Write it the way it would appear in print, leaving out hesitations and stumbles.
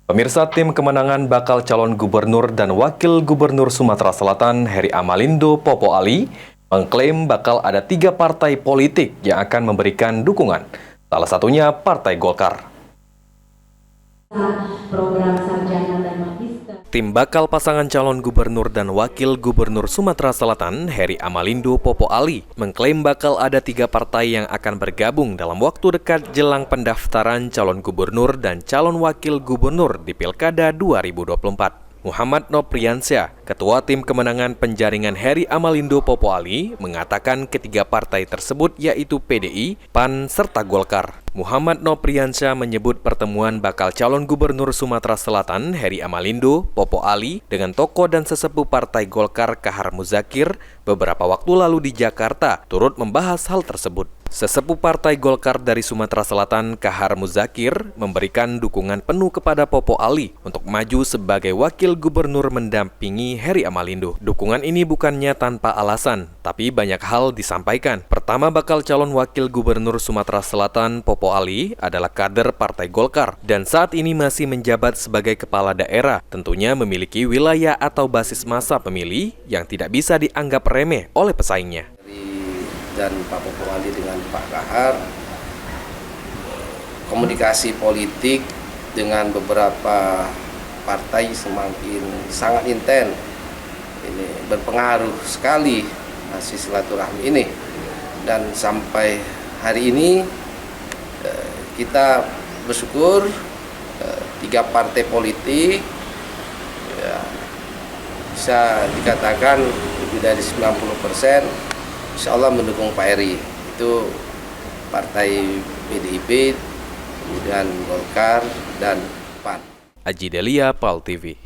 Pemirsa, tim kemenangan bakal calon gubernur dan wakil gubernur Sumatera Selatan Heri Amalindo Popo Ali mengklaim bakal ada 3 partai politik yang akan memberikan dukungan. Salah satunya Partai Golkar. Program sarjana dan magister. Tim bakal pasangan calon gubernur dan wakil gubernur Sumatera Selatan Heri Amalindo Popo Ali mengklaim bakal ada 3 partai yang akan bergabung dalam waktu dekat jelang pendaftaran calon gubernur dan calon wakil gubernur di Pilkada 2024. Muhammad Nopriansyah, Ketua Tim Kemenangan Penjaringan Heri Amalindo Popo Ali, mengatakan ketiga partai tersebut yaitu PDI, PAN, serta Golkar. Muhammad Nopriansyah menyebut pertemuan bakal calon gubernur Sumatera Selatan Heri Amalindo Popo Ali dengan tokoh dan sesepuh Partai Golkar Kahar Muzakir beberapa waktu lalu di Jakarta turut membahas hal tersebut. Sesepuh Partai Golkar dari Sumatera Selatan Kahar Muzakir memberikan dukungan penuh kepada Popo Ali untuk maju sebagai wakil gubernur mendampingi Heri Amalindo. Dukungan ini bukannya tanpa alasan, tapi banyak hal disampaikan. Pertama, bakal calon wakil gubernur Sumatera Selatan Popo Ali adalah kader Partai Golkar dan saat ini masih menjabat sebagai kepala daerah, tentunya memiliki wilayah atau basis massa pemilih yang tidak bisa dianggap remeh oleh pesaingnya. Dan Pak Popo Ali dengan Pak Kahar, komunikasi politik dengan beberapa partai semakin sangat intens. Ini berpengaruh sekali hasil silaturahmi ini, dan sampai hari ini kita bersyukur 3 partai politik bisa dikatakan lebih dari 90% insya Allah mendukung Pak Heri. Itu Partai PDIP, kemudian Golkar, dan PAN. Aji Delia, PAL TV.